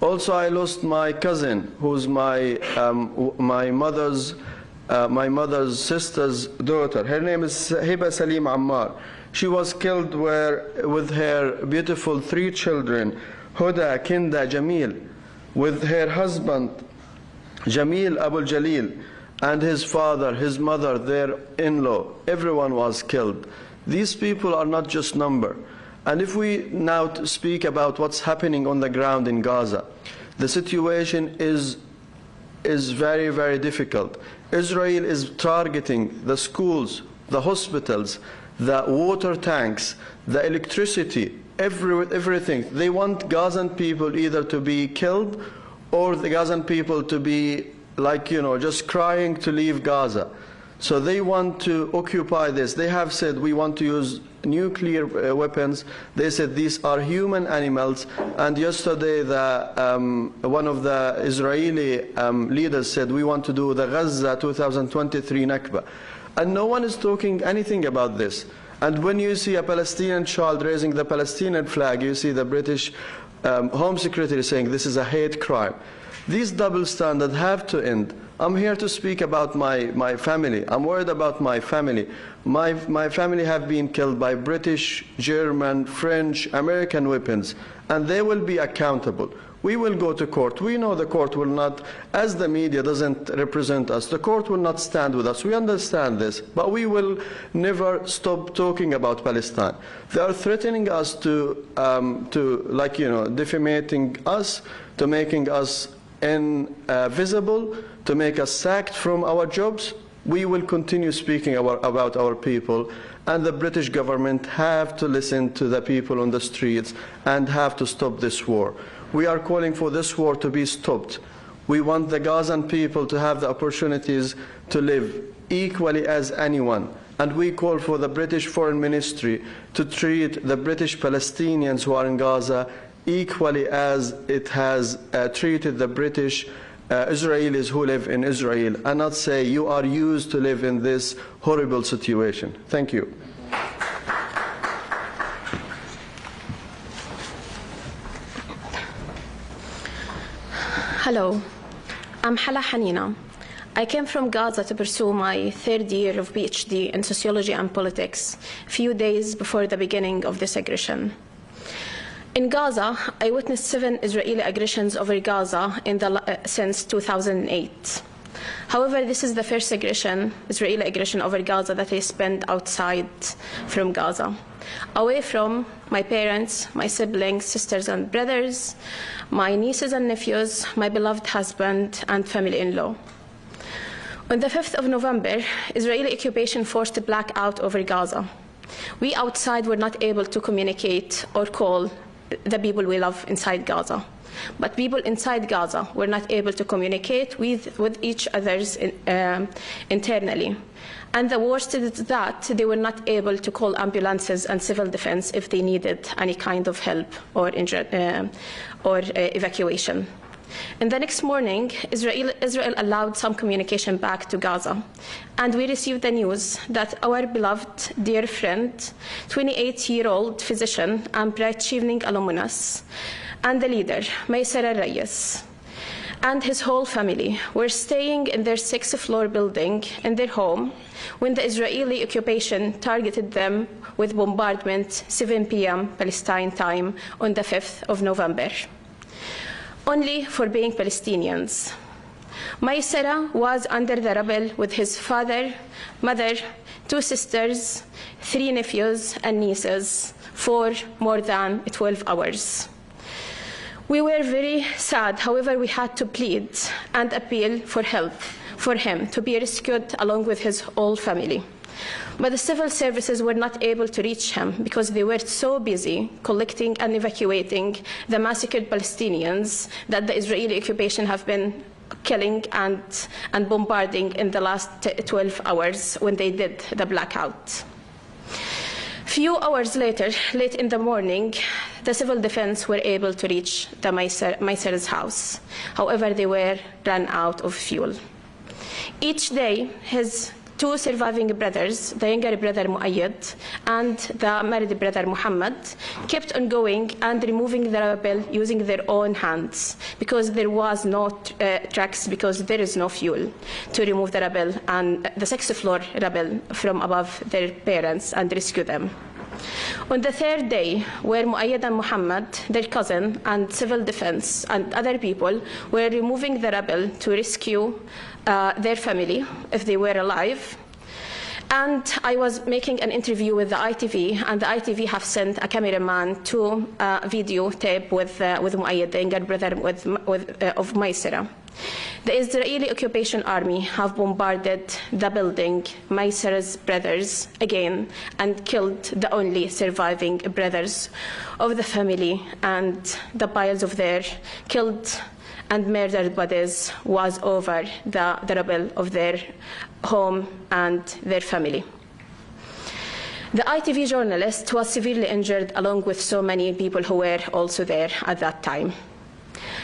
Also, I lost my cousin, who's my mother's sister's daughter. Her name is Hiba Salim Ammar. She was killed with her beautiful 3 children, Huda, Kinda, Jamil, with her husband, Jamil Abul Jalil, and his father, his mother, their in-law. Everyone was killed. These people are not just number. And if we now speak about what's happening on the ground in Gaza, the situation is very, very difficult. Israel is targeting the schools, the hospitals, the water tanks, the electricity, everything. They want Gazan people either to be killed or the Gazan people to be just crying to leave Gaza. So they want to occupy this. They have said, we want to use nuclear weapons. They said these are human animals. And yesterday, one of the Israeli leaders said, we want to do the Gaza 2023 Nakba. And no one is talking anything about this. And when you see a Palestinian child raising the Palestinian flag, you see the British Home Secretary saying this is a hate crime. These double standards have to end. I'm here to speak about my family. I'm worried about my family. My family have been killed by British, German, French, American weapons, and they will be accountable. We will go to court. We know the court will not, as the media doesn't represent us, the court will not stand with us. We understand this, but we will never stop talking about Palestine. They are threatening us to defamating us, to making us invisible, to make us sacked from our jobs. We will continue speaking about our people, and the British government have to listen to the people on the streets and have to stop this war. We are calling for this war to be stopped. We want the Gazan people to have the opportunities to live equally as anyone. And we call for the British Foreign Ministry to treat the British Palestinians who are in Gaza equally as it has treated the British Israelis who live in Israel, and not say you are used to live in this horrible situation. Thank you. Hello, I'm Hala Hanina. I came from Gaza to pursue my 3rd year of PhD in sociology and politics, a few days before the beginning of this aggression. In Gaza, I witnessed 7 Israeli aggressions over Gaza since 2008. However, this is the first Israeli aggression over Gaza that I spent outside from Gaza, away from my parents, my siblings, sisters and brothers, my nieces and nephews, my beloved husband and family-in-law. On the 5th of November, Israeli occupation forced a blackout over Gaza. We outside were not able to communicate or call the people we love inside Gaza. But people inside Gaza were not able to communicate with each other internally. And the worst is that they were not able to call ambulances and civil defense if they needed any kind of help or evacuation. And the next morning, Israel allowed some communication back to Gaza. And we received the news that our beloved, dear friend, 28-year-old physician and Bright Evening alumnus, and the leader, Maysara Reyes, and his whole family were staying in their 6th-floor building in their home when the Israeli occupation targeted them with bombardment 7 p.m. Palestine time on the 5th of November. Only for being Palestinians. Maysara was under the rubble with his father, mother, 2 sisters, 3 nephews and nieces for more than 12 hours. We were very sad, however, we had to plead and appeal for help for him to be rescued along with his whole family. But the civil services were not able to reach him because they were so busy collecting and evacuating the massacred Palestinians that the Israeli occupation have been killing and bombarding in the last 12 hours when they did the blackout. Few hours later, late in the morning, the civil defense were able to reach the Maysara's house. However, they were run out of fuel. Each day, his two surviving brothers, the younger brother Muayyad and the married brother Muhammad, kept on going and removing the rubble using their own hands because there was no trucks, because there is no fuel to remove the rubble and the 6th floor rubble from above their parents and rescue them. On the third day, where Muayyad and Muhammad, their cousin, and civil defense and other people were removing the rubble to rescue their family if they were alive, and I was making an interview with the ITV, and the ITV have sent a cameraman to videotape with Muayyad, the younger brother of Maysara. The Israeli occupation army have bombarded the building, Maysara's brothers, again, and killed the only surviving brothers of the family, and the piles of their killed and murdered bodies was over the rubble of their home and their family. The ITV journalist was severely injured along with so many people who were also there at that time.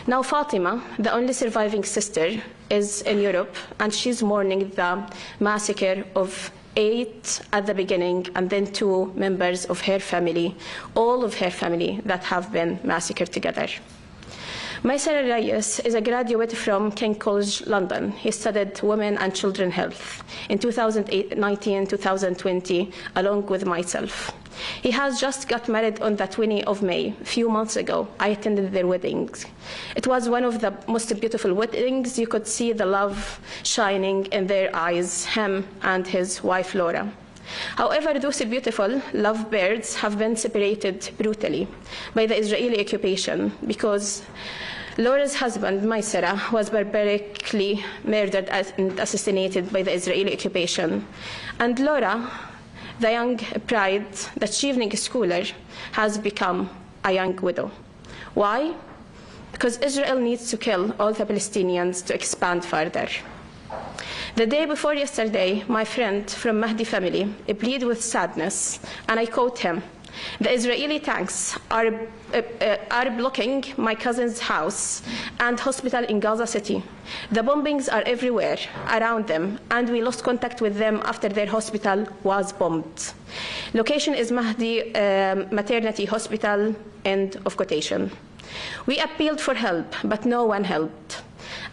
Now Fatima, the only surviving sister, is in Europe, and she's mourning the massacre of 8 at the beginning and then 2 members of her family, all of her family that have been massacred together. Maysara Reyes is a graduate from King College London. He studied women and children health in 2019-2020, along with myself. He has just got married on the 20th of May, a few months ago. I attended their weddings. It was one of the most beautiful weddings. You could see the love shining in their eyes, him and his wife Laura. However, those beautiful lovebirds have been separated brutally by the Israeli occupation because Laura's husband, Maysara, was barbarically murdered and assassinated by the Israeli occupation. And Laura, the young bride, the evening schooler, has become a young widow. Why? Because Israel needs to kill all the Palestinians to expand further. The day before yesterday, my friend from Mahdi family pleaded with sadness, and I quote him, "The Israeli tanks are blocking my cousin's house and hospital in Gaza City. The bombings are everywhere around them, and we lost contact with them after their hospital was bombed. Location is Mahdi Maternity Hospital," end of quotation. We appealed for help, but no one helped,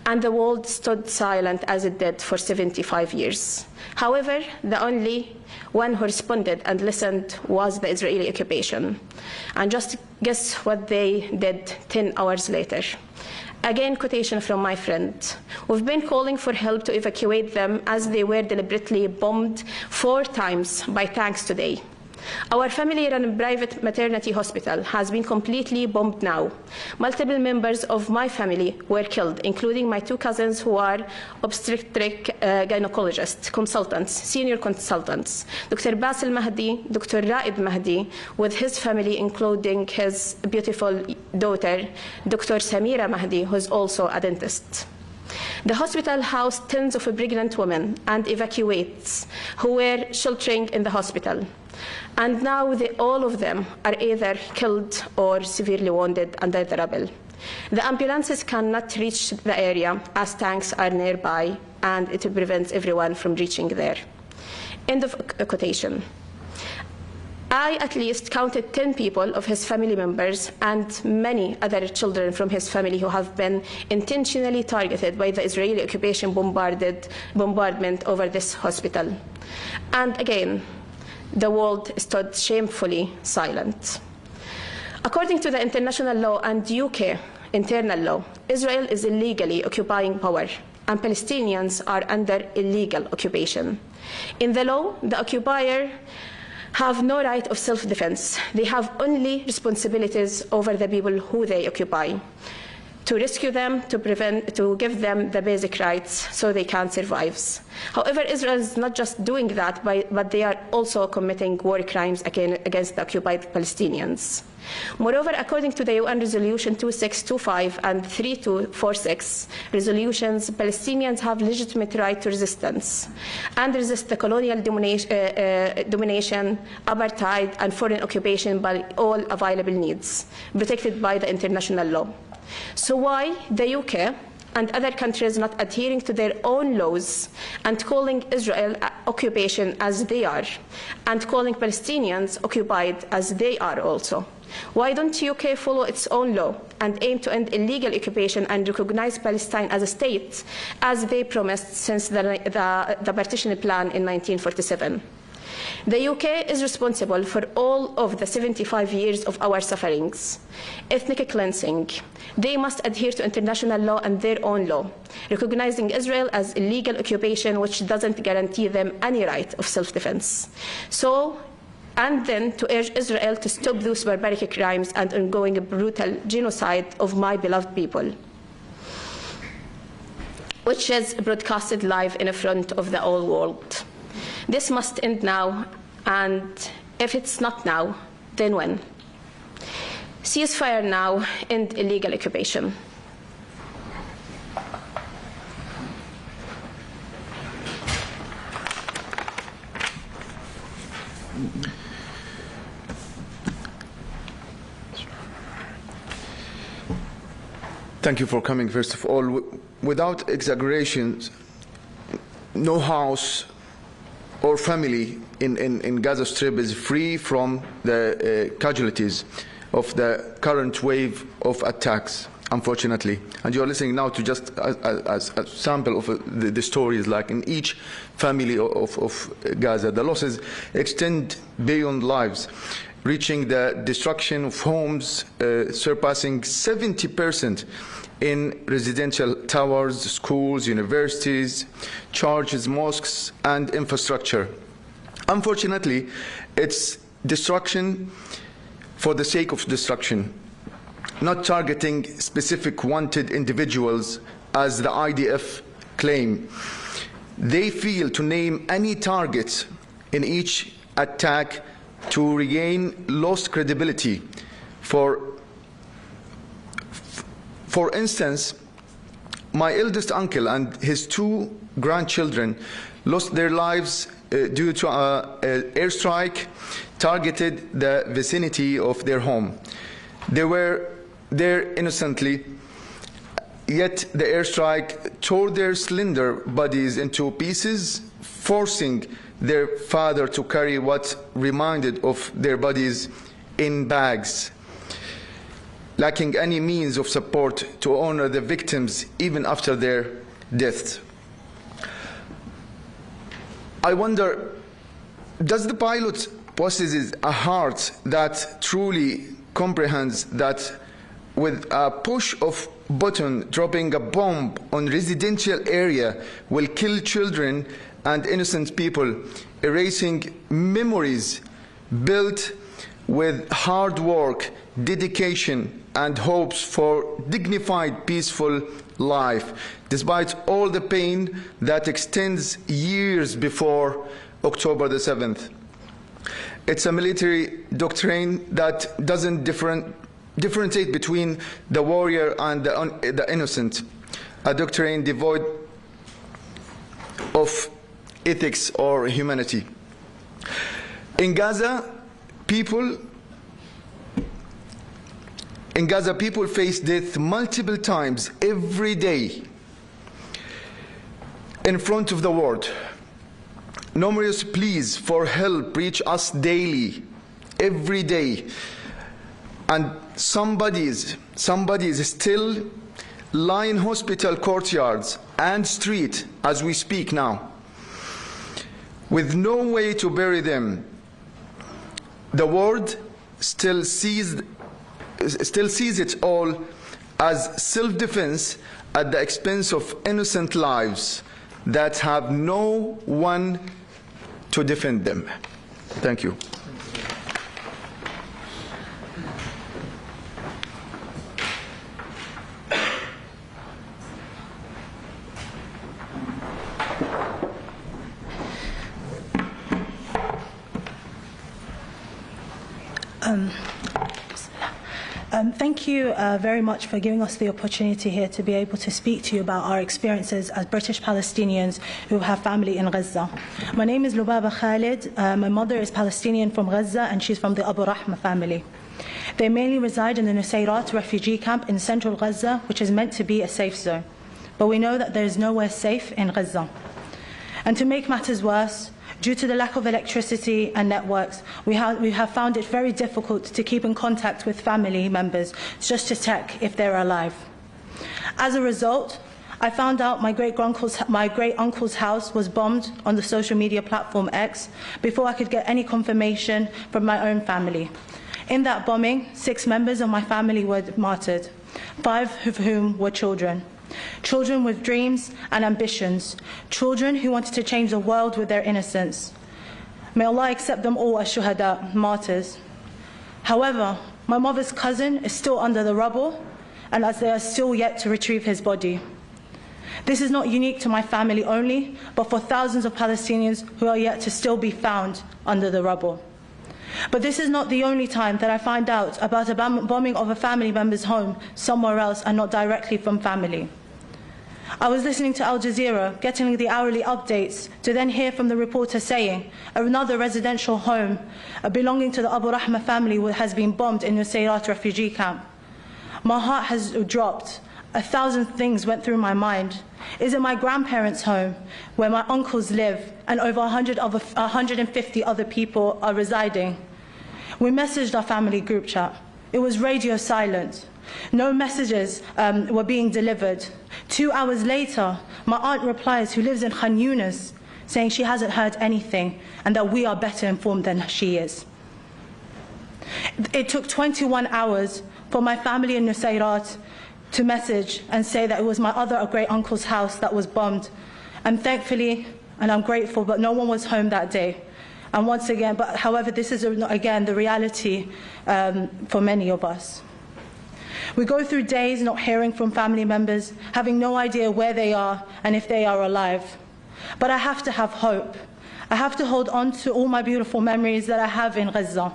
and the world stood silent as it did for 75 years. However, the only one who responded and listened was the Israeli occupation. And just guess what they did 10 hours later. Again, quotation from my friend. "We've been calling for help to evacuate them as they were deliberately bombed 4 times by tanks today. Our family-run private maternity hospital has been completely bombed now. Multiple members of my family were killed, including my 2 cousins who are obstetric gynecologist consultants, senior consultants, Dr. Basil Mahdi, Dr. Raed Mahdi, with his family, including his beautiful daughter, Dr. Samira Mahdi, who is also a dentist. The hospital housed tens of pregnant women and evacuees who were sheltering in the hospital. And now all of them are either killed or severely wounded under the rubble. The ambulances cannot reach the area as tanks are nearby, and it prevents everyone from reaching there." End of quotation. I at least counted 10 people of his family members and many other children from his family who have been intentionally targeted by the Israeli occupation bombardment over this hospital. And again, the world stood shamefully silent. According to the international law and UK internal law, Israel is illegally occupying power, and Palestinians are under illegal occupation. In the law, the occupier have no right of self-defense. They have only responsibilities over the people who they occupy, to rescue them, to give them the basic rights so they can survive. However, Israel is not just doing that, but they are also committing war crimes against the occupied Palestinians. Moreover, according to the UN Resolution 2625 and 3246 resolutions, Palestinians have legitimate right to resistance and resist the colonial domination, apartheid, and foreign occupation by all available needs, protected by the international law. So why the UK and other countries not adhering to their own laws and calling Israel occupation as they are, and calling Palestinians occupied as they are also? Why don't UK follow its own law and aim to end illegal occupation and recognize Palestine as a state, as they promised since the partition plan in 1947? The UK is responsible for all of the 75 years of our sufferings. Ethnic cleansing. They must adhere to international law and their own law, recognizing Israel as illegal occupation, which doesn't guarantee them any right of self-defense. And then to urge Israel to stop those barbaric crimes and ongoing brutal genocide of my beloved people, which is broadcasted live in front of the whole world. This must end now, and if it's not now, then when? Ceasefire now, end illegal occupation. Thank you for coming, first of all. Without exaggerations, no house or family in Gaza Strip is free from the casualties of the current wave of attacks, unfortunately. And you're listening now to just as a sample of the stories, like in each family of Gaza. The losses extend beyond lives, reaching the destruction of homes, surpassing 70% in residential towers, schools, universities, churches, mosques, and infrastructure. Unfortunately, it's destruction for the sake of destruction, not targeting specific wanted individuals as the IDF claim. They fail to name any targets in each attack to regain lost credibility. For instance, my eldest uncle and his 2 grandchildren lost their lives due to an airstrike targeted the vicinity of their home. They were there innocently, yet the airstrike tore their slender bodies into pieces, forcing their father to carry what remained of their bodies in bags, lacking any means of support to honor the victims even after their death. I wonder, does the pilot possess a heart that truly comprehends that with a push of button, dropping a bomb on residential area will kill children and innocent people, erasing memories built with hard work, dedication, and hopes for dignified, peaceful life, despite all the pain that extends years before October the 7th. It's a military doctrine that doesn't differentiate between the warrior and the innocent, a doctrine devoid of ethics or humanity. In Gaza, people face death multiple times every day in front of the world. Numerous pleas for help reach us daily, every day, and somebody's still lie in hospital courtyards and street as we speak now, with no way to bury them. The world still sees it all as self-defense at the expense of innocent lives that have no one to defend them. Thank you. Thank you very much for giving us the opportunity here to be able to speak to you about our experiences as British Palestinians who have family in Gaza. My name is Lubaba Khalid. My mother is Palestinian from Gaza, and she's from the Abu Rahma family. They mainly reside in the Nusayrat refugee camp in central Gaza, which is meant to be a safe zone. but we know that there is nowhere safe in Gaza. And to make matters worse, due to the lack of electricity and networks, we have found it very difficult to keep in contact with family members just to check if they're alive. As a result, I found out my great-uncle's house was bombed on the social media platform X before I could get any confirmation from my own family. In that bombing, 6 members of my family were martyred, 5 of whom were children. Children with dreams and ambitions, children who wanted to change the world with their innocence. May Allah accept them all as shuhada, martyrs. However, my mother's cousin is still under the rubble, and as they are still yet to retrieve his body. This is not unique to my family only, but for thousands of Palestinians who are yet to still be found under the rubble. But this is not the only time that I find out about a bombing of a family member's home somewhere else and not directly from family. I was listening to Al Jazeera, getting the hourly updates, to then hear from the reporter saying another residential home belonging to the Abu Rahma family has been bombed in Nusayrat refugee camp. My heart has dropped. 1,000 things went through my mind. Is it my grandparents' home, where my uncles live, and over 150 other people are residing? We messaged our family group chat. It was radio silent. No messages were being delivered. 2 hours later, my aunt replies, who lives in Khan Yunis, saying she hasn't heard anything and that we are better informed than she is. It took 21 hours for my family in Nusayrat to message and say that it was my other great-uncle's house that was bombed. And thankfully, and I'm grateful, but no one was home that day. And once again, but however, this is again the reality for many of us. We go through days not hearing from family members, having no idea where they are and if they are alive. But I have to have hope. I have to hold on to all my beautiful memories that I have in Gaza.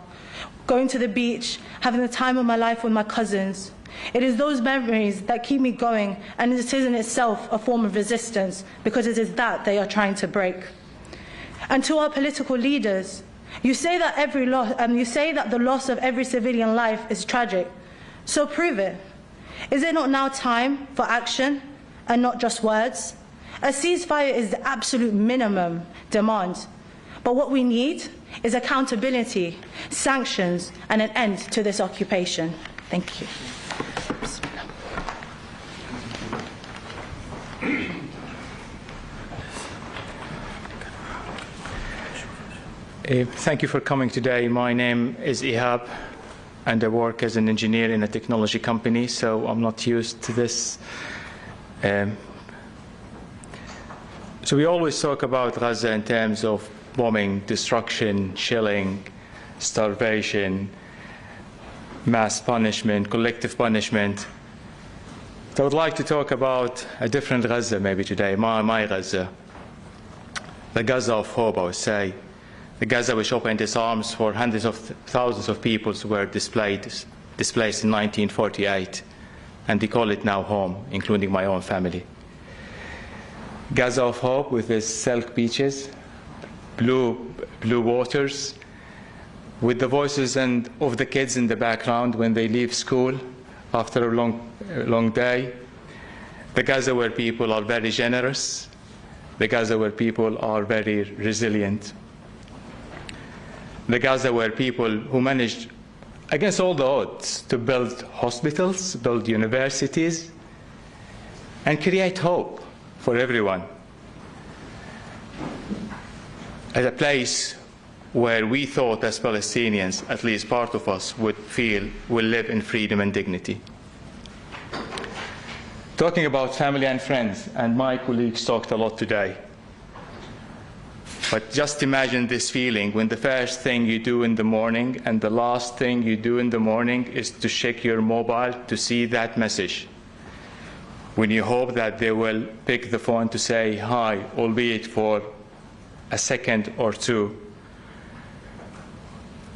Going to the beach, having the time of my life with my cousins. It is those memories that keep me going, and it is in itself a form of resistance, because it is that they are trying to break. And to our political leaders, you say that the loss of every civilian life is tragic. So prove it. Is it not now time for action and not just words? A ceasefire is the absolute minimum demand. But what we need is accountability, sanctions, and an end to this occupation. Thank you. Thank you for coming today. My name is Ihab, and I work as an engineer in a technology company, so I'm not used to this. So we always talk about Gaza in terms of bombing, destruction, shelling, starvation, mass punishment, collective punishment. So I would like to talk about a different Gaza maybe today, my Gaza. The Gaza of hope, I would say. The Gaza which opened its arms for hundreds of thousands of people who were displaced in 1948, and they call it now home, including my own family. Gaza of hope with its silk beaches, blue waters, with the voices of the kids in the background when they leave school after a long day. The Gaza where people are very generous. The Gaza where people are very resilient. The Gaza where people who managed, against all the odds, to build hospitals, build universities, and create hope for everyone. At a place where we thought as Palestinians, at least part of us, would feel will live in freedom and dignity. Talking about family and friends, and my colleagues talked a lot today. But just imagine this feeling when the first thing you do in the morning and the last thing you do in the morning is to check your mobile to see that message. When you hope that they will pick the phone to say hi, albeit for a second or two.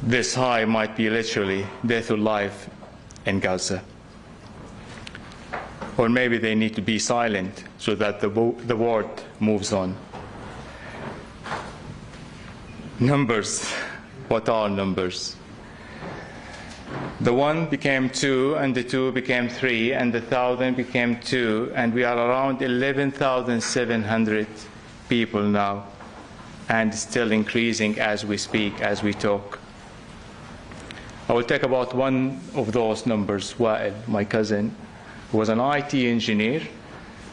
This hi might be literally death or life in Gaza. Or maybe they need to be silent so that the word moves on. Numbers. What are numbers? The 1 became 2, and the 2 became 3, and the 1,000 became 2, and we are around 11,700 people now, and still increasing as we speak, as we talk. I will talk about one of those numbers, Wael, my cousin, who was an IT engineer,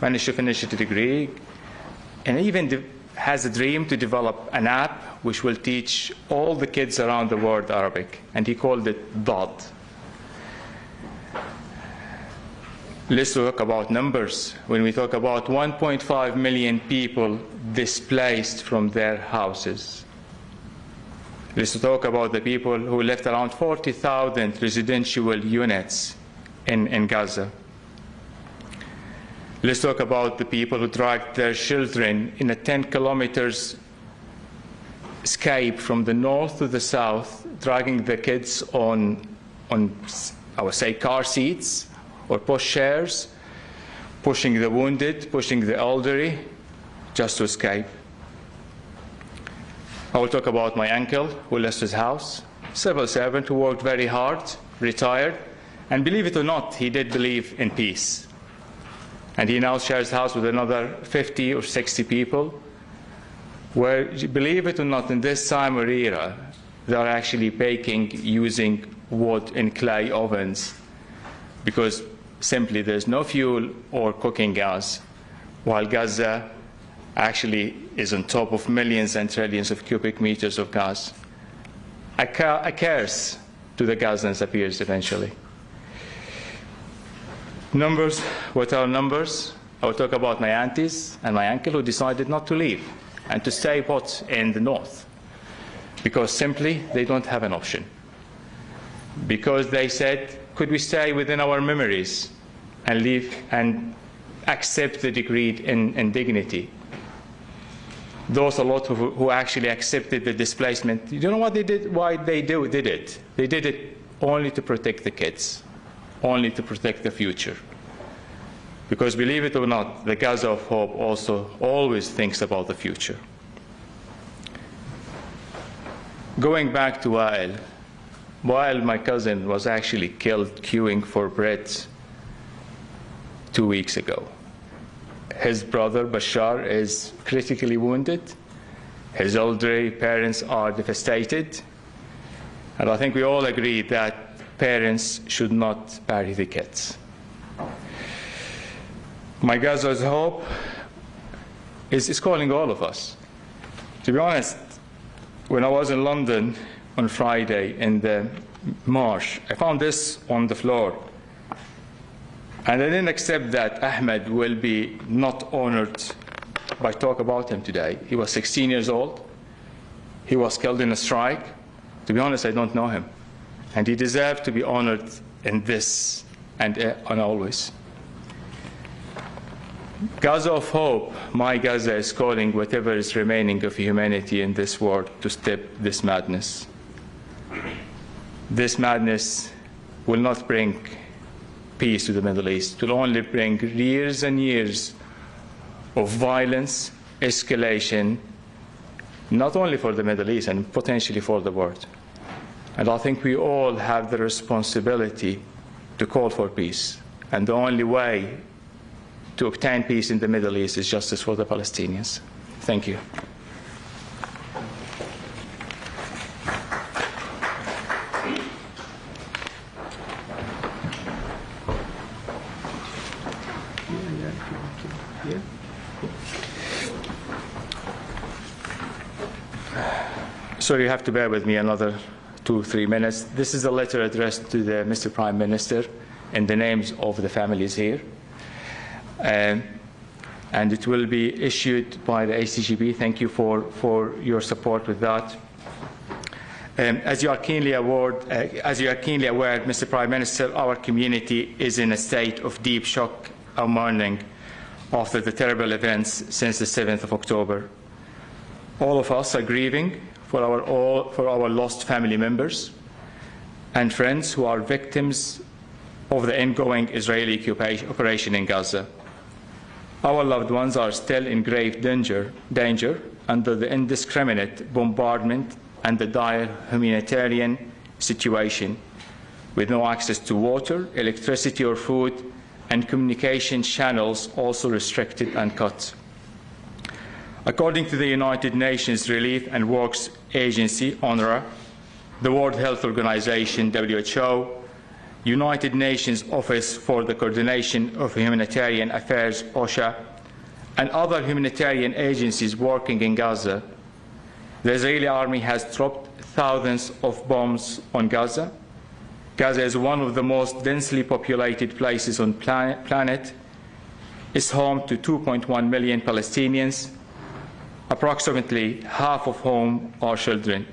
managed to finish a degree, and even has a dream to develop an app which will teach all the kids around the world Arabic, and he called it Dad. Let's talk about numbers. When we talk about 1.5 million people displaced from their houses, let's talk about the people who left around 40,000 residential units in Gaza. Let's talk about the people who dragged their children in a 10 kilometers escape from the north to the south, dragging the kids on I would say, car seats or pushchairs, pushing the wounded, pushing the elderly, just to escape. I will talk about my uncle who lost his house, civil servant who worked very hard, retired, and believe it or not, he did believe in peace. And he now shares house with another 50 or 60 people, where, believe it or not, in this time or era, they are actually baking using wood and clay ovens, because simply there's no fuel or cooking gas, while Gaza actually is on top of millions and trillions of cubic meters of gas. A curse to the Gazans appears eventually. Numbers, what are numbers? I will talk about my aunties and my uncle who decided not to leave and to stay put in the north, because simply they don't have an option. Because they said, could we stay within our memories and live and accept the degree in dignity? Those a lot who actually accepted the displacement, you know what they did? Why they did it? They did it only to protect the kids, only to protect the future. Because believe it or not, the Gaza of Hope also always thinks about the future. Going back to Wael, my cousin, was actually killed queuing for bread 2 weeks ago. His brother, Bashar, is critically wounded. His elderly parents are devastated. And I think we all agree that parents should not bury the kids. My Gaza's hope is calling all of us. To be honest, when I was in London on Friday in the march, I found this on the floor. And I didn't accept that Ahmed will be not honored by talk about him today. He was 16 years old. He was killed in a strike. To be honest, I don't know him. And he deserved to be honored in this and always. Gaza of Hope, my Gaza, is calling whatever is remaining of humanity in this world to stop this madness. This madness will not bring peace to the Middle East. It will only bring years and years of violence, escalation, not only for the Middle East and potentially for the world. And I think we all have the responsibility to call for peace. And the only way to obtain peace in the Middle East is justice for the Palestinians. Thank you. Sorry, you have to bear with me another 2-3 minutes. This is a letter addressed to the Mr. Prime Minister in the names of the families here. And it will be issued by the ACGB. Thank you for your support with that. As you are keenly aware, Mr. Prime Minister, our community is in a state of deep shock and mourning after the terrible events since the 7th of October. All of us are grieving for our lost family members and friends who are victims of the ongoing Israeli operation in Gaza. Our loved ones are still in grave danger under the indiscriminate bombardment and the dire humanitarian situation, with no access to water, electricity or food, and communication channels also restricted and cut. According to the United Nations Relief and Works Agency, UNRWA, the World Health Organization, WHO, United Nations Office for the Coordination of Humanitarian Affairs, OCHA, and other humanitarian agencies working in Gaza, the Israeli army has dropped thousands of bombs on Gaza. Gaza is one of the most densely populated places on the planet. It's home to 2.1 million Palestinians, approximately half of whom are children.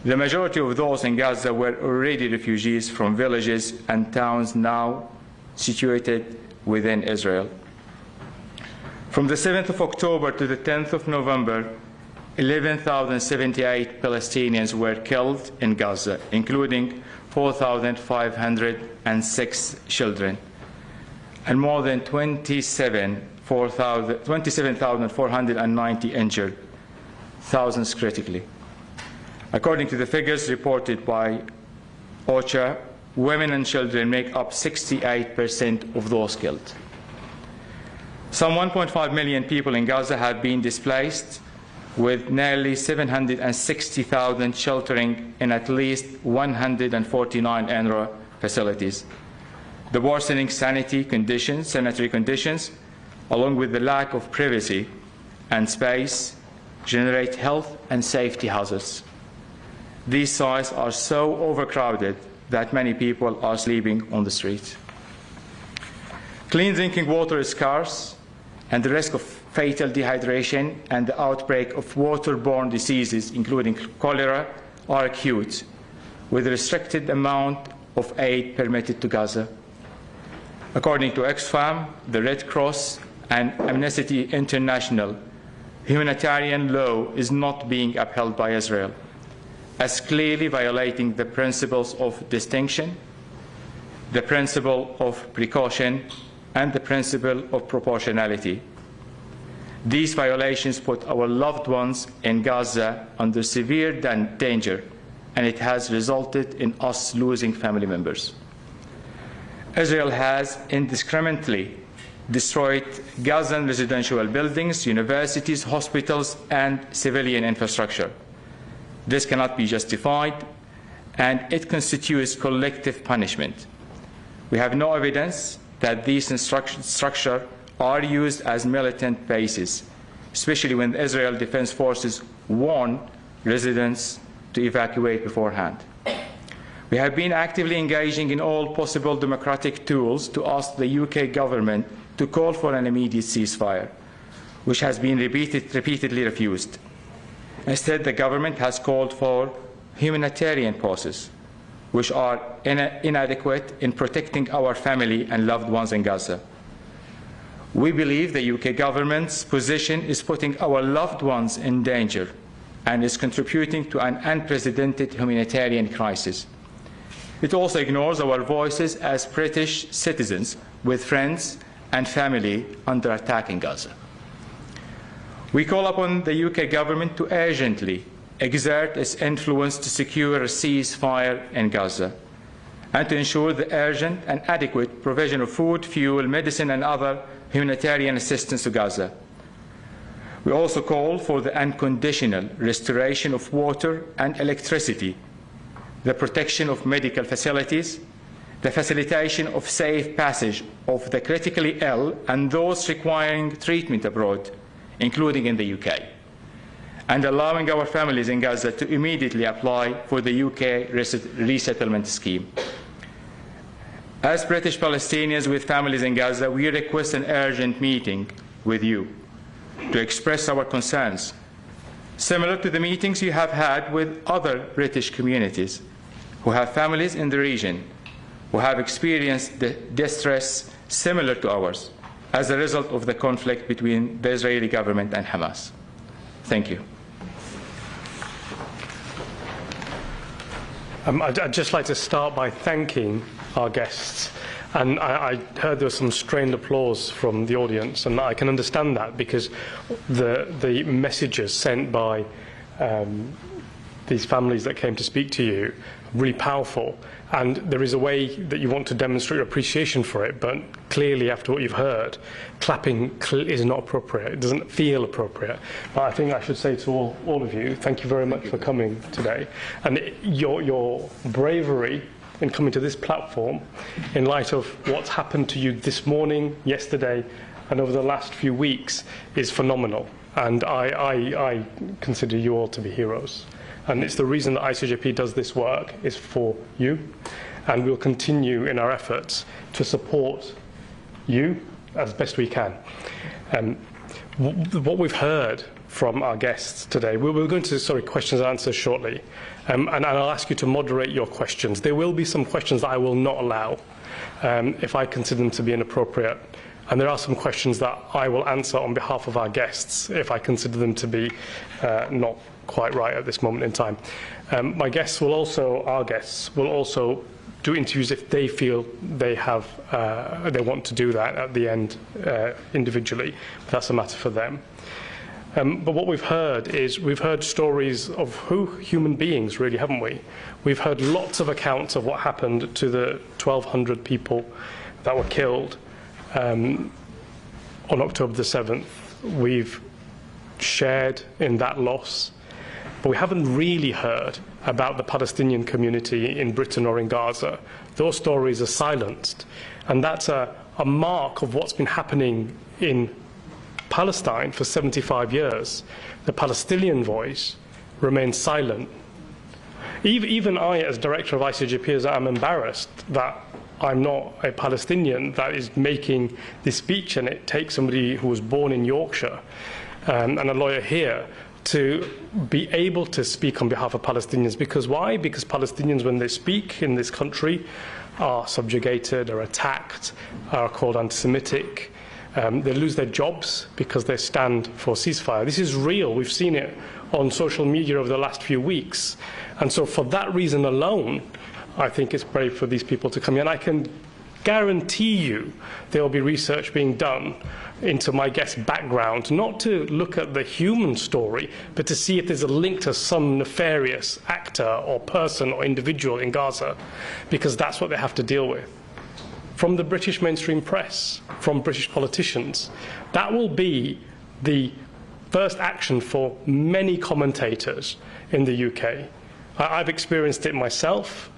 The majority of those in Gaza were already refugees from villages and towns now situated within Israel. From the 7th of October to the 10th of November, 11,078 Palestinians were killed in Gaza, including 4,506 children, and more than 27,490 injured, thousands critically. According to the figures reported by OCHA, women and children make up 68% of those killed. Some 1.5 million people in Gaza have been displaced, with nearly 760,000 sheltering in at least 149 UNRWA facilities. The worsening sanitary conditions, along with the lack of privacy and space, generate health and safety hazards. These sites are so overcrowded that many people are sleeping on the streets. Clean drinking water is scarce, and the risk of fatal dehydration and the outbreak of waterborne diseases, including cholera, are acute, with a restricted amount of aid permitted to Gaza. According to Oxfam, the Red Cross, and Amnesty International, humanitarian law is not being upheld by Israel, as clearly violating the principles of distinction, the principle of precaution, and the principle of proportionality. These violations put our loved ones in Gaza under severe danger, and it has resulted in us losing family members. Israel has indiscriminately destroyed Gazan residential buildings, universities, hospitals, and civilian infrastructure. This cannot be justified, and it constitutes collective punishment. We have no evidence that these structures are used as militant bases, especially when the Israel Defense Forces warn residents to evacuate beforehand. We have been actively engaging in all possible democratic tools to ask the UK government to call for an immediate ceasefire, which has been repeatedly refused. Instead, the government has called for humanitarian pauses, which are inadequate in protecting our family and loved ones in Gaza. We believe the UK government's position is putting our loved ones in danger and is contributing to an unprecedented humanitarian crisis. It also ignores our voices as British citizens with friends and family under attack in Gaza. We call upon the UK government to urgently exert its influence to secure a ceasefire in Gaza and to ensure the urgent and adequate provision of food, fuel, medicine, and other humanitarian assistance to Gaza. We also call for the unconditional restoration of water and electricity, the protection of medical facilities, the facilitation of safe passage of the critically ill and those requiring treatment abroad, including in the UK, and allowing our families in Gaza to immediately apply for the UK resettlement scheme. As British Palestinians with families in Gaza, we request an urgent meeting with you to express our concerns, similar to the meetings you have had with other British communities who have families in the region who have experienced the distress similar to ours as a result of the conflict between the Israeli government and Hamas. Thank you. I'd just like to start by thanking our guests. And I heard there was some strained applause from the audience, and I can understand that because the messages sent by these families that came to speak to you, really powerful. And there is a way that you want to demonstrate your appreciation for it, but clearly after what you've heard, clapping is not appropriate. It doesn't feel appropriate. But I think I should say to all of you, thank you very much for coming today. And your bravery in coming to this platform in light of what's happened to you this morning, yesterday, and over the last few weeks is phenomenal. And I consider you all to be heroes. And it's the reason that ICJP does this work is for you. And we'll continue in our efforts to support you as best we can. What we've heard from our guests today, we're going to, questions and answers shortly. And I'll ask you to moderate your questions. There will be some questions that I will not allow if I consider them to be inappropriate. And there are some questions that I will answer on behalf of our guests if I consider them to be not quite right at this moment in time. Our guests will also do interviews if they feel they want to do that at the end individually. But that's a matter for them. But what we've heard stories of human beings, really, haven't we? We've heard lots of accounts of what happened to the 1,200 people that were killed on October the 7th. We've shared in that loss. But we haven't really heard about the Palestinian community in Britain or in Gaza. Those stories are silenced. And that's a mark of what's been happening in Palestine for 75 years. The Palestinian voice remains silent. Even I, as director of ICJP, am embarrassed that I'm not a Palestinian that is making this speech, and it takes somebody who was born in Yorkshire and a lawyer here to be able to speak on behalf of Palestinians. Because why? Because Palestinians, when they speak in this country, are subjugated, are attacked, are called anti-Semitic. They lose their jobs because they stand for ceasefire. This is real. We've seen it on social media over the last few weeks. And so for that reason alone, I think it's brave for these people to come here. And I can guarantee you there will be research being done into my guest's background, not to look at the human story, but to see if there's a link to some nefarious actor or person or individual in Gaza, because that's what they have to deal with. From the British mainstream press, from British politicians, that will be the first action for many commentators in the UK. I've experienced it myself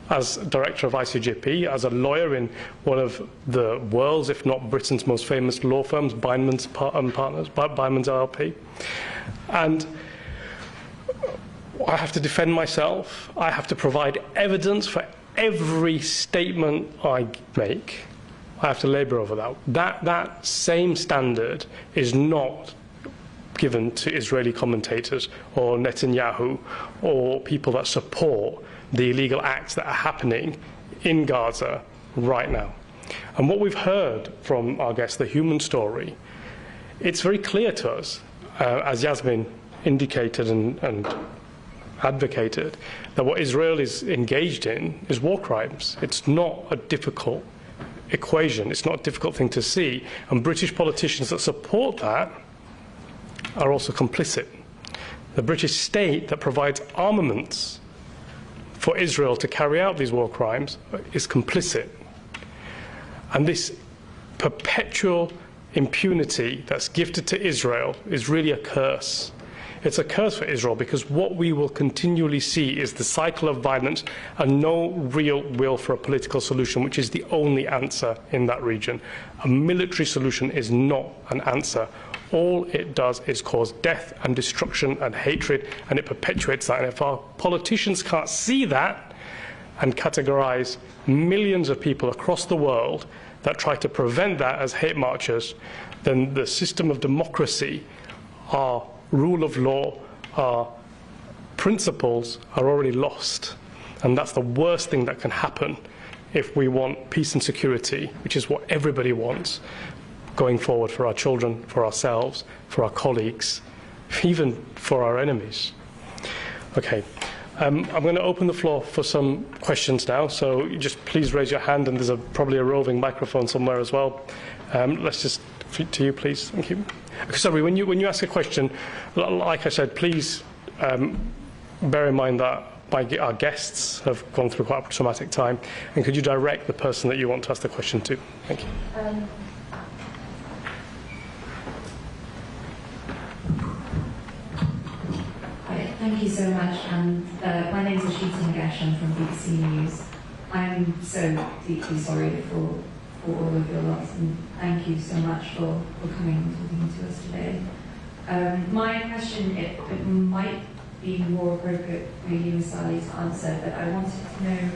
as director of ICJP, as a lawyer in one of the world's, if not Britain's, most famous law firms, Bindman's Partners, Bindman's LLP. And I have to defend myself. I have to provide evidence for every statement I make. I have to labour over that. That same standard is not given to Israeli commentators or Netanyahu or people that support the illegal acts that are happening in Gaza right now. And what we've heard from our guests, the human story, it's very clear to us, as Yasmin indicated and advocated, that what Israel is engaged in is war crimes. It's not a difficult equation. It's not a difficult thing to see. And British politicians that support that are also complicit. The British state that provides armaments for Israel to carry out these war crimes is complicit. And this perpetual impunity that's gifted to Israel is really a curse. It's a curse for Israel, because what we will continually see is the cycle of violence and no real will for a political solution, which is the only answer in that region. A military solution is not an answer. All it does is cause death and destruction and hatred, and it perpetuates that. And if our politicians can't see that and categorize millions of people across the world that try to prevent that as hate marchers, then the system of democracy, our rule of law, our principles are already lost. And that's the worst thing that can happen if we want peace and security, which is what everybody wants, going forward for our children, for ourselves, for our colleagues, even for our enemies. Okay, I'm going to open the floor for some questions now, so just please raise your hand, and there's probably a roving microphone somewhere as well. Let's just, to you please, thank you. Sorry, when you ask a question, like I said, please bear in mind that our guests have gone through quite a traumatic time, and could you direct the person that you want to ask the question to? Thank you. Hi, thank you so much. My name is Ashita Nagesh. I'm from BBC News. I'm so deeply sorry for all of your loss, and thank you so much for coming and talking to us today. My question, it might be more appropriate for you, Sally, to answer, but I wanted to know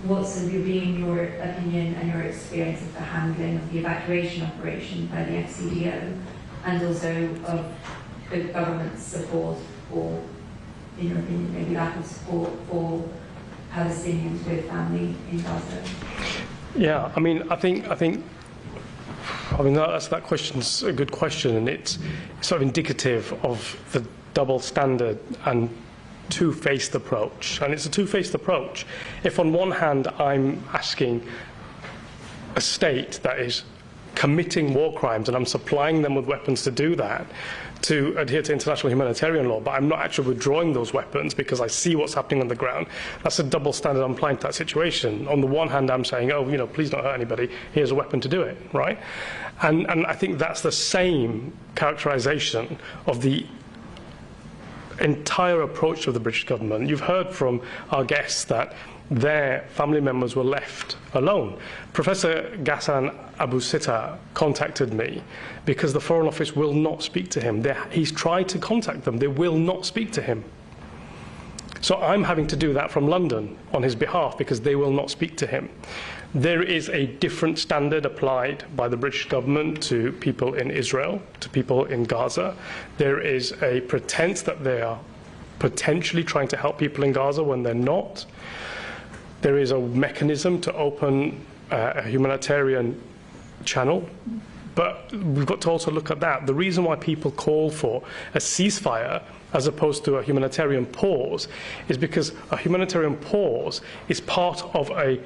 what's been your opinion and your experience of the handling of the evacuation operation by the FCDO, and also of the government's support, or, in your opinion, maybe lack of support for Palestinians with family in Gaza. Yeah, I think that question's a good question, and it's sort of indicative of the double standard and two-faced approach. And it's a two-faced approach. If on one hand I'm asking a state that is committing war crimes, and I'm supplying them with weapons to do that, to adhere to international humanitarian law, but I'm not actually withdrawing those weapons because I see what's happening on the ground, that's a double standard I'm applying to that situation. On the one hand, I'm saying, oh, please don't hurt anybody, here's a weapon to do it, right? And I think that's the same characterization of the entire approach of the British government. You've heard from our guests that their family members were left alone. Professor Ghassan Abu Sitta contacted me because the Foreign Office will not speak to him. He's tried to contact them. They will not speak to him. So I'm having to do that from London on his behalf because they will not speak to him. There is a different standard applied by the British government to people in Israel, to people in Gaza. There is a pretense that they are potentially trying to help people in Gaza when they're not. There is a mechanism to open a humanitarian channel, but we've got to also look at that. The reason why people call for a ceasefire as opposed to a humanitarian pause is because a humanitarian pause is part of a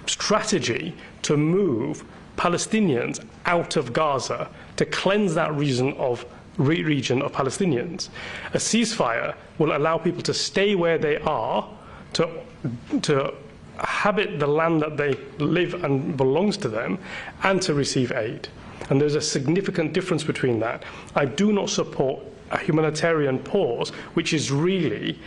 strategy to move Palestinians out of Gaza, to cleanse that region of Palestinians. A ceasefire will allow people to stay where they are, to habit the land that they live and belongs to them, and to receive aid. And there's a significant difference between that. I do not support a humanitarian pause, which is really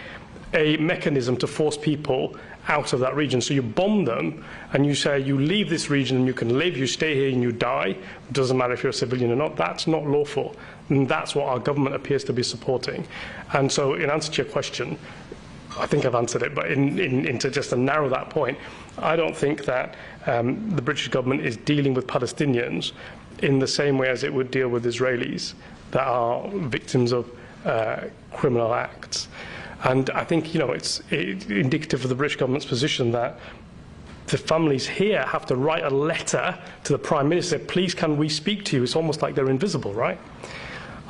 a mechanism to force people out of that region. So you bomb them and you say you leave this region and you can live, you stay here and you die. It doesn't matter if you're a civilian or not. That's not lawful. And that's what our government appears to be supporting. And so in answer to your question, I think I've answered it, but just to narrow that point, I don't think that the British government is dealing with Palestinians in the same way as it would deal with Israelis that are victims of criminal acts. And I think, it's indicative of the British government's position that the families here have to write a letter to the Prime Minister, please can we speak to you? It's almost like they're invisible, right?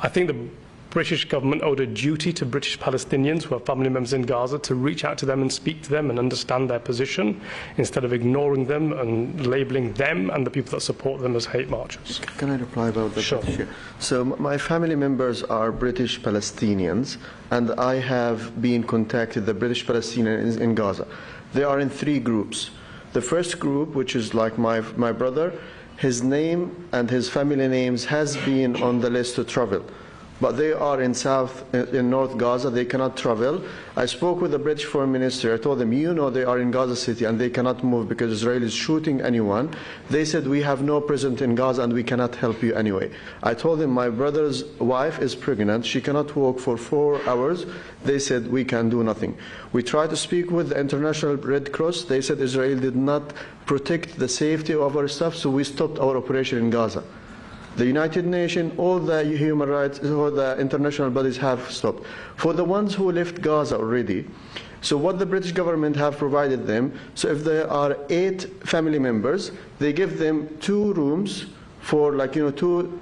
I think the British government owed a duty to British Palestinians who have family members in Gaza to reach out to them and speak to them and understand their position instead of ignoring them and labelling them and the people that support them as hate marchers. Can I reply about that? Sure. So my family members are British Palestinians, and I have been contacted the British Palestinians in Gaza. They are in 3 groups. The first group, which is like my brother, his name and his family names has been on the list to travel. But they are in North Gaza, they cannot travel. I spoke with the British Foreign Minister, I told them, they are in Gaza City and they cannot move because Israel is shooting anyone. They said, we have no presence in Gaza and we cannot help you anyway. I told them, my brother's wife is pregnant, she cannot walk for 4 hours. They said, we can do nothing. We tried to speak with the International Red Cross, they said Israel did not protect the safety of our staff, so we stopped our operation in Gaza. The United Nations, all the human rights, all the international bodies have stopped. For the ones who left Gaza already, so what the British government have provided them, so if there are 8 family members, they give them 2 rooms for 2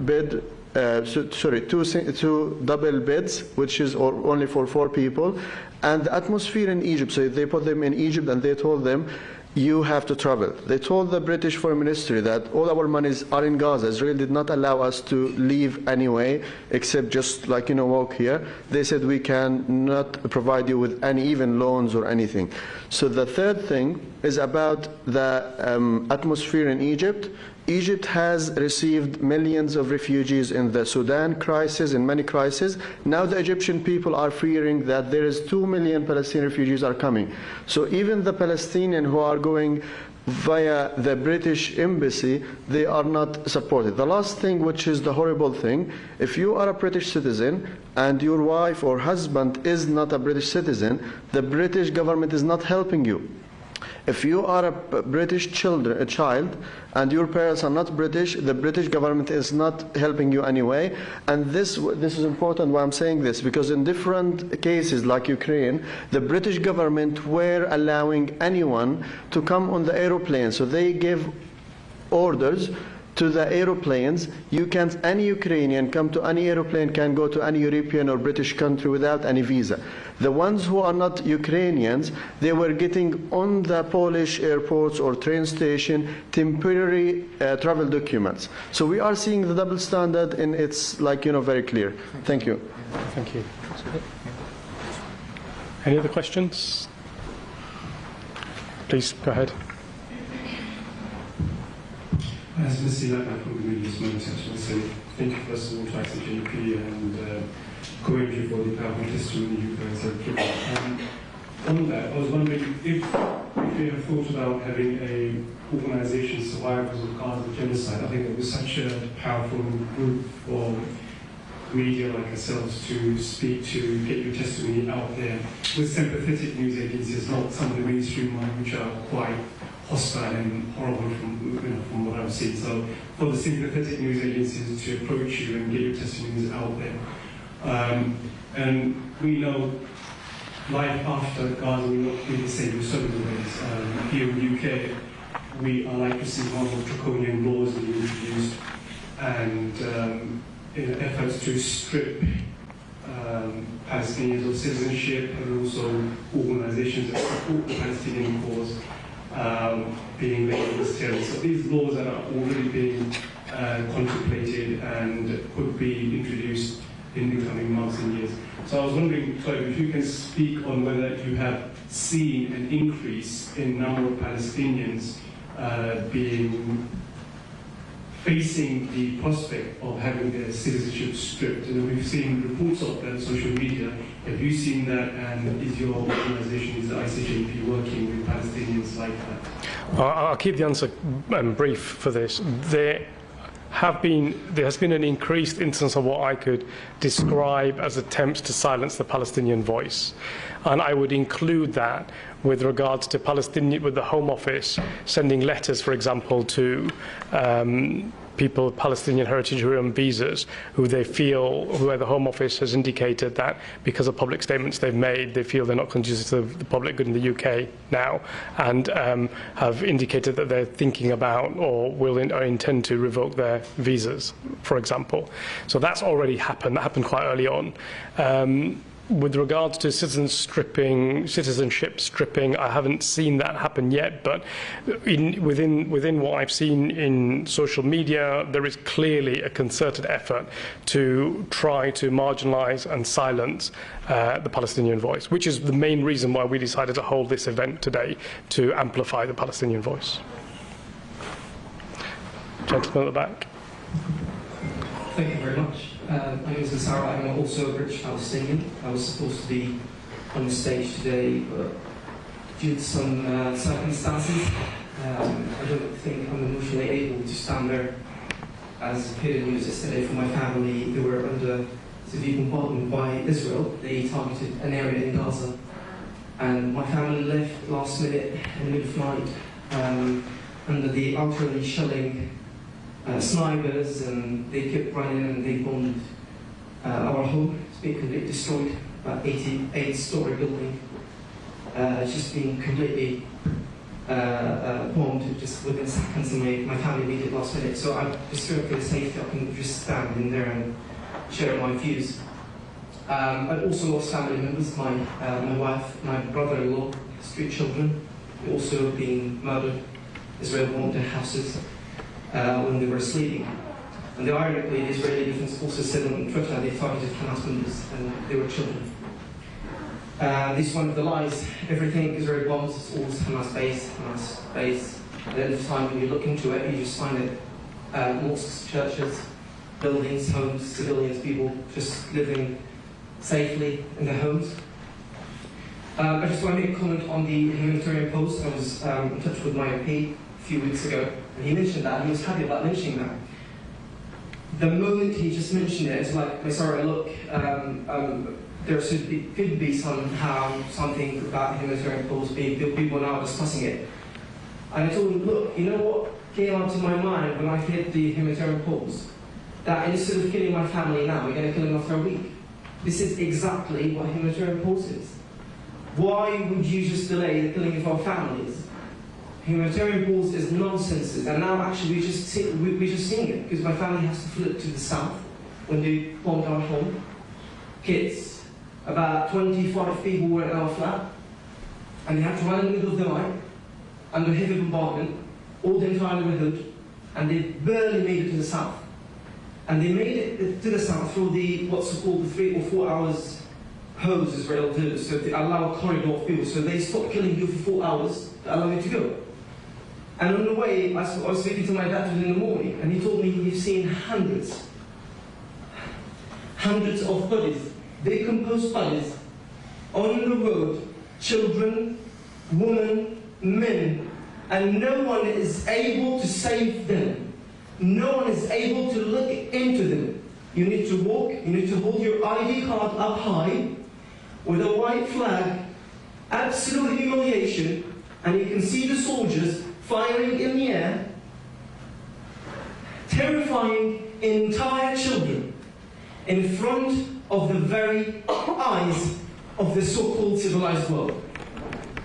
double beds, which is only for 4 people, and the atmosphere in Egypt, so they put them in Egypt and they told them, you have to travel. They told the British Foreign Ministry that all our monies are in Gaza. Israel did not allow us to leave anyway, except just like, walk here. They said we can not provide you with any even loans or anything. So the third thing is about the atmosphere in Egypt. Egypt has received millions of refugees in the Sudan crisis, in many crises. Now the Egyptian people are fearing that there is 2 million Palestinian refugees are coming. So even the Palestinians who are going via the British embassy, they are not supported. The last thing, which is the horrible thing, if you are a British citizen and your wife or husband is not a British citizen, the British government is not helping you. If you are a British child and your parents are not British, the British government is not helping you anyway. And this is important why I'm saying this, because in different cases like Ukraine, the British government were allowing anyone to come on the aeroplane. So they give orders to the aeroplanes. Any Ukrainian come to any aeroplane, can go to any European or British country without any visa. The ones who are not Ukrainians, they were getting on the Polish airports or train station temporary travel documents. So we are seeing the double standard, and it's very clear. Thank you. Thank you. Any other questions? Please go ahead. As Mr. Lapa from the Middle East Moment, I just want to say thank you first of all to ICJP and commend you for the powerful testimony you guys have given. On that, I was wondering if you have thought about having a organisation, Survivors of Gaza Genocide. I think it was such a powerful group for media like ourselves to speak to, get your testimony out there with sympathetic news agencies, not some of the mainstream ones which are quite hostile and horrible from what I've seen. So for the sympathetic news agencies to approach you and get your testimonies out there. And we know life after Gaza will not be the same in so many ways. Here in the UK, we are likely to see more draconian laws being introduced, and in efforts to strip Palestinians of citizenship, and also organizations that support the Palestinian cause being labeled as terrorists. So these laws that are already being contemplated and could be introduced in the coming months and years. So I was wondering, if you can speak on whether you have seen an increase in number of Palestinians facing the prospect of having their citizenship stripped. And we've seen reports of that on social media. Have you seen that, and is your organisation, is the ICJP, working with Palestinians like that? I'll keep the answer brief for this. There has been an increased instance of what I could describe as attempts to silence the Palestinian voice. And I would include that with regards to with the Home Office sending letters, for example, to people of Palestinian heritage who are on visas, where the Home Office has indicated that because of public statements they've made, they feel they're not conducive to the public good in the UK now, and have indicated that they're thinking about or intend to revoke their visas, for example. So that's already happened. That happened quite early on. With regards to citizenship stripping, I haven't seen that happen yet, but within what I've seen in social media, there is clearly a concerted effort to try to marginalise and silence the Palestinian voice, which is the main reason why we decided to hold this event today, to amplify the Palestinian voice. Gentleman at the back. Thank you very much. My name is Nasara. I'm also a British Palestinian. I was supposed to be on the stage today, but due to some circumstances, I don't think I'm emotionally able to stand there. As appeared in the news yesterday for my family, they were under severe bombardment by Israel. They targeted an area in Gaza. And my family left last minute in the middle of night under the artillery shelling. Snipers, and they kept running and they bombed our home. It's been completely destroyed, about 88-story building. It's just been completely bombed just within seconds, and my family made it last minute. So I just feel for the safety, I can just stand in there and share my views. I've also lost family members, my wife, my brother-in-law, 3 children. also being murdered. Israel bombed their houses when they were sleeping. And ironically, the Israeli Defense Forces said on Twitter they targeted Hamas members and they were children. This is one of the lies. Everything Israel bombs is always Hamas base. At the end of time, when you look into it, you just find it mosques, churches, buildings, homes, civilians, people just living safely in their homes. I just want to make a comment on the humanitarian post. I was in touch with my MP a few weeks ago, and he mentioned that. He was happy about mentioning that. The moment he just mentioned it, it's like, sorry, look, there could be somehow something about humanitarian post. People now discussing it. And I told him, look, you know what came up to my mind when I hit the humanitarian pause? That instead of killing my family now, we're going to kill them after a week. This is exactly what humanitarian pause is. Why would you just delay the killing of our families? Humanitarian pause is nonsense, and now actually we're just seeing it, because my family has to flee to the south when they bombed our home. Kids, about 25 people were in our flat, and they had to run in the middle of the night under heavy bombardment, all the entire neighborhood, and they barely made it to the south. And they made it to the south through the what's called the 3 or 4 hours hose Israel do, so they allow a corridor of people. So they stopped killing you for 4 hours to allow me to go. And on the way, I was speaking to my dad in the morning, and he told me he's seen hundreds of bodies, decomposed bodies, on the road, children, women, men, and no one is able to save them. No one is able to look into them. You need to walk, you need to hold your ID card up high, with a white flag, absolute humiliation, and you can see the soldiers firing in the air, terrifying entire children in front of the very eyes of the so-called civilized world.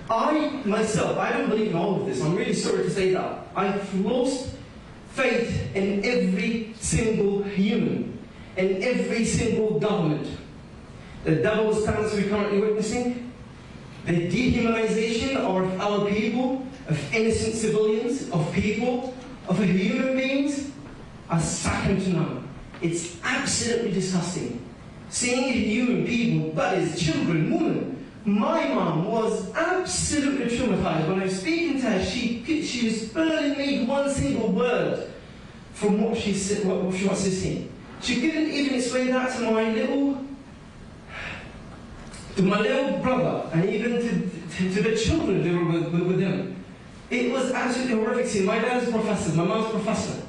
I, myself, I don't believe in all of this. I'm really sorry to say that. I've lost faith in every single human, in every single government. The double standards we're currently witnessing, the dehumanization of our people, of innocent civilians, of people, of human beings, are second to none. It's absolutely disgusting. Seeing human people, bodies, children, women. My mom was absolutely traumatized. When I was speaking to her, she was barely made one single word from what she was saying. She couldn't even explain that to my little brother, and even to the children they were with them. It was absolutely horrific scene. My dad is a professor, my mom's a professor.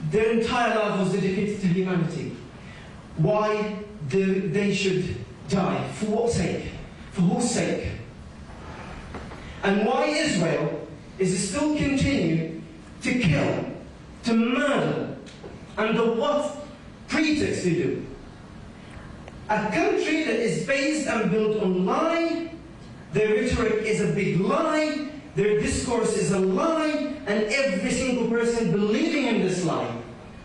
Their entire life was dedicated to humanity. Why they should die? For what sake? For whose sake? And why Israel is still continuing to kill, to murder, under what pretext they do? A country that is based and built on lie, their rhetoric is a big lie, their discourse is a lie, and every single person believing in this lie.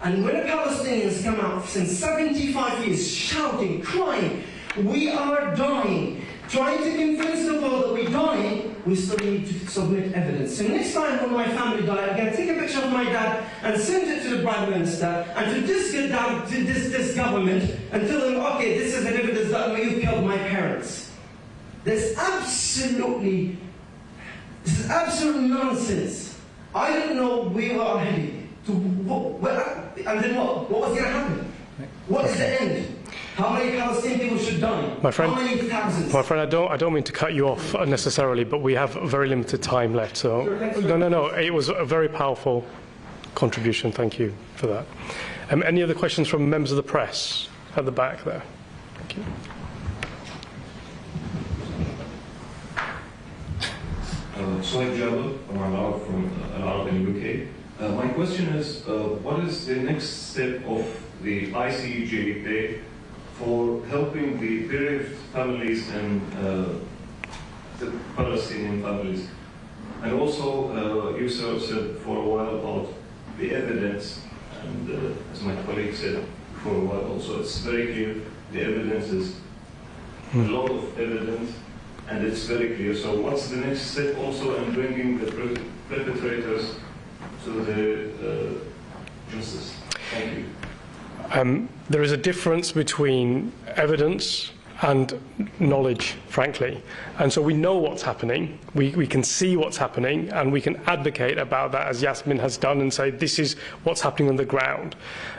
And when the Palestinians come out since 75 years shouting, crying, we are dying, trying to convince the world that we're dying, we still need to submit evidence. So next time when my family die, I'm going to take a picture of my dad and send it to the Prime Minister and to this government and tell them, okay, this is an evidence that you killed my parents. This is absolute nonsense. I don't know where we are heading. And then what? What was going to happen? What is the end? How many Palestinian people should die? My friend, how many thousands? My friend, I don't mean to cut you off unnecessarily, but we have very limited time left. So no. It was a very powerful contribution. Thank you for that. Any other questions from members of the press at the back there? Thank you. Sohaib Jabal from Al-Arab in UK. My question is, what is the next step of the ICJ for helping the bereaved families and the Palestinian families? And also, you said for a while about the evidence, and as my colleague said for a while also, it's very clear the evidence is a lot of evidence, and it's very clear. So what's the next step also in bringing the perpetrators to the justice? Thank you. There is a difference between evidence and knowledge, frankly. And so we know what's happening, we can see what's happening, and we can advocate about that, as Yasmin has done, and say this is what's happening on the ground.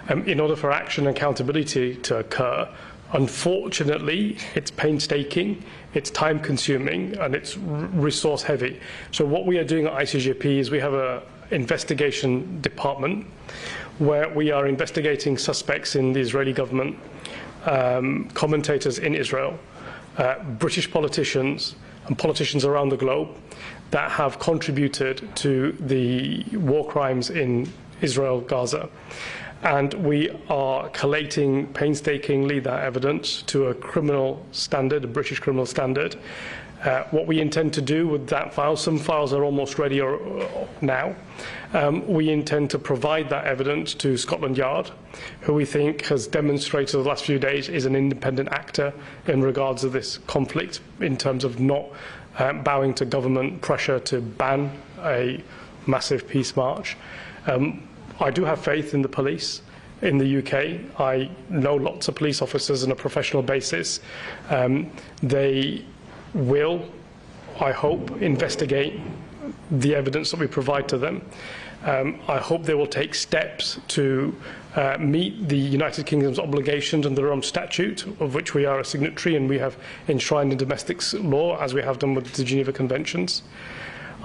In order for action and accountability to occur, unfortunately, it's painstaking, it's time-consuming, and it's resource-heavy. So what we are doing at ICJP is we have an investigation department where we are investigating suspects in the Israeli government, commentators in Israel, British politicians and politicians around the globe that have contributed to the war crimes in Israel, Gaza. And we are collating painstakingly that evidence to a criminal standard, a British criminal standard. What we intend to do with that file, some files are almost ready now. We intend to provide that evidence to Scotland Yard, who we think has demonstrated the last few days is an independent actor in regards to this conflict, in terms of not bowing to government pressure to ban a massive peace march. I do have faith in the police in the UK. I know lots of police officers on a professional basis. They will, I hope, investigate the evidence that we provide to them. I hope they will take steps to meet the United Kingdom's obligations under their own statute, of which we are a signatory and we have enshrined in domestic law, as we have done with the Geneva Conventions.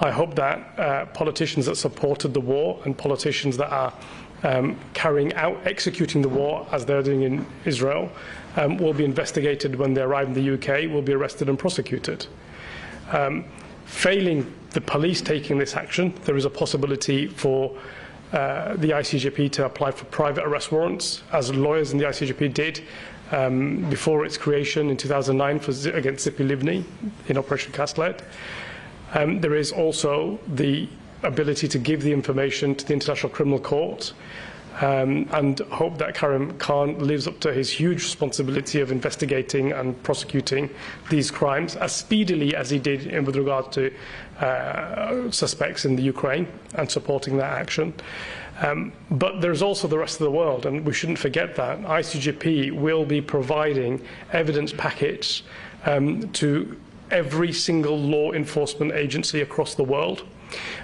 I hope that politicians that supported the war and politicians that are carrying out, executing the war, as they're doing in Israel, will be investigated when they arrive in the UK, will be arrested and prosecuted. Failing the police taking this action, there is a possibility for the ICJP to apply for private arrest warrants, as lawyers in the ICJP did before its creation in 2009 against Zippy Livni in Operation Castlet. There is also the ability to give the information to the International Criminal Court, and hope that Karim Khan lives up to his huge responsibility of investigating and prosecuting these crimes as speedily as he did with regard to suspects in the Ukraine and supporting that action. But there's also the rest of the world, and we shouldn't forget that. ICJP will be providing evidence packets to every single law enforcement agency across the world,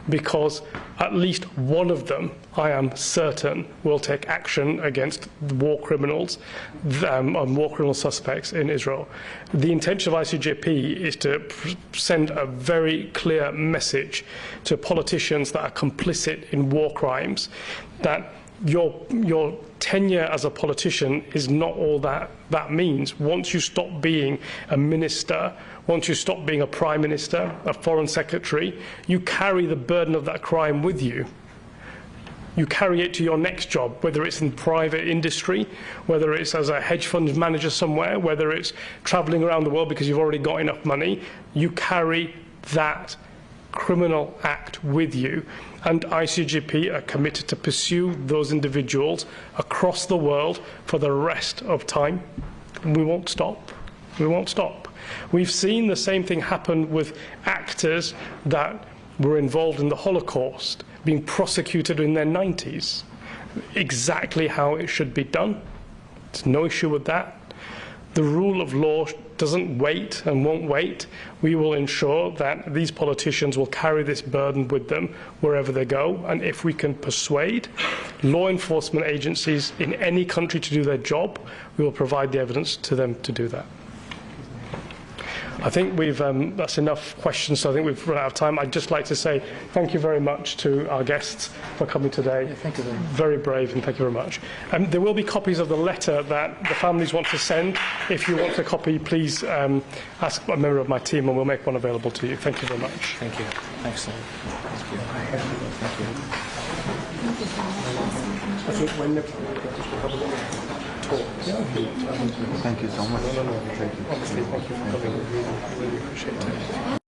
because at least one of them, I am certain, will take action against war criminals and war criminal suspects in Israel. The intention of ICJP is to send a very clear message to politicians that are complicit in war crimes, that your tenure as a politician is not all that means. Once you stop being a minister, once you stop being a prime minister, a foreign secretary, you carry the burden of that crime with you. You carry it to your next job, whether it's in private industry, whether it's as a hedge fund manager somewhere, whether it's traveling around the world because you've already got enough money. You carry that criminal act with you. And ICJP are committed to pursue those individuals across the world for the rest of time. We won't stop. We won't stop. We've seen the same thing happen with actors that were involved in the Holocaust being prosecuted in their 90s. Exactly how it should be done. There's no issue with that. The rule of law doesn't wait and won't wait. We will ensure that these politicians will carry this burden with them wherever they go. And if we can persuade law enforcement agencies in any country to do their job, we will provide the evidence to them to do that. I think that's enough questions, so I think we've run out of time. I'd just like to say thank you very much to our guests for coming today. Yeah, thank you very much. Very brave, and thank you very much. There will be copies of the letter that the families want to send. If you want a copy, please ask a member of my team, and we'll make one available to you. Thank you very much. Thank you. Thanks. Thank you. I think when Thank you so much. Honestly, thank you for coming. We really appreciate it.